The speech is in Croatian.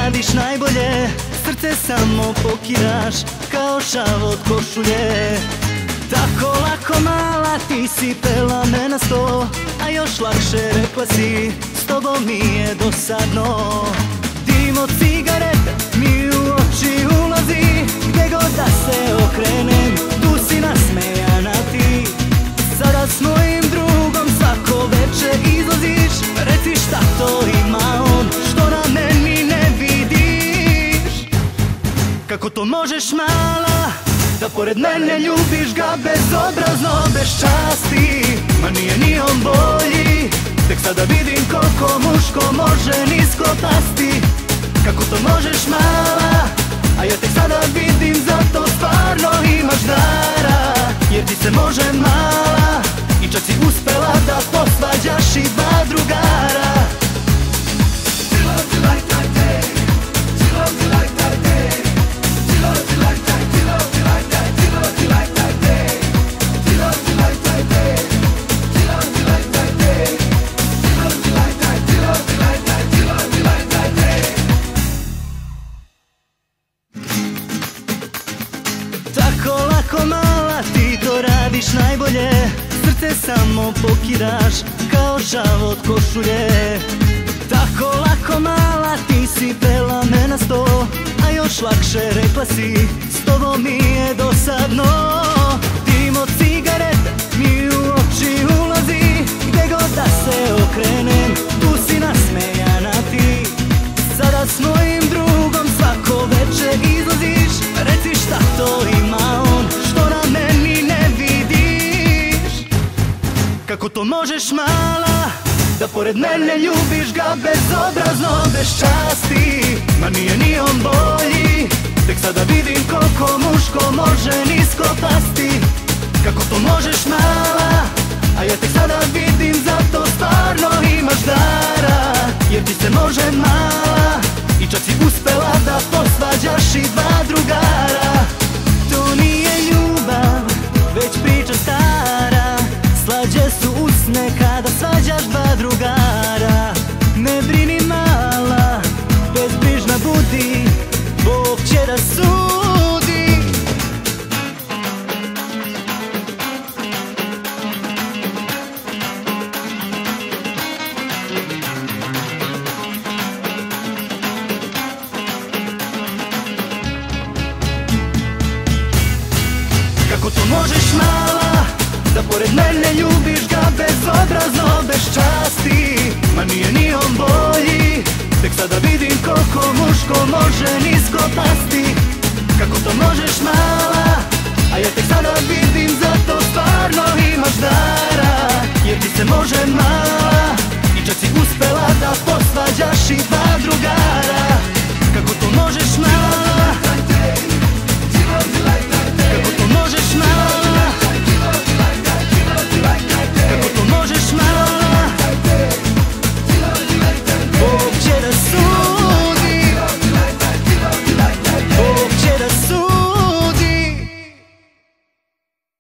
radiš najbolje, srce samo pokiraš kao šav od košulje. Tako lako mala ti si pela me na sto, a još lakše rekla si s tobom mi je dosadno. Dim od cigareta mi u oči ulazi, gdje god da se okrenem tu si nasmejana ti. Sada s mojim drugom svako večer izlaziš, reci šta to ima on što na meni ne vidiš. Kako to možeš mala, da pored mene ljubiš ga bezobrazno, bez časti. Ma nije ni on bolji, tek sada vidim koliko muško može nisko pasti. Kako to možeš mala, a ja tek sada vidim, zato stvarno imaš dara. Jer ti se može mala, i čak si uspela da posvađaš i dva drugara. Tako lako mala ti to radiš najbolje, srce samo pokiraš kao žav od košulje. Tako lako mala ti si pela me na sto, a još lakše rekla si s tobom mi je dosadno. Dim od cigareta mi u oči ulazi, gdje god da se okrenem tu si nasmejana ti. Sada s mojim drugom svako večer izlaziš, reci šta to ima on što na meni ne vidiš. Kako to možeš mala, da pored mene ljubiš ga bezobrazno, bez časti. Ma nije ni on bolji, tek sada vidim koliko muško može nisko pasti. Kako to možeš mala, a ja tek sada vidim, zato stvarno imaš dara. Jer ti se može mala, i čak si uspela da posvađaš i dva drugara. To nije ljubav, već priča stara, slađe su usne kada svađaš dva drugara. Ne brini mala, bezbrižna budi, Bog će da sudi. Kako to možeš mala, da pored mene ljubiš ga bezobrazno, bez časti. Ma nije ni on bolji, tek sada vidim koliko muško može nisko pasti. Kako to možeš mala, a ja tek sada vidim, zato stvarno imaš dara. Jer ti se može mala, i čak si uspela da posvađaš i dva drugara.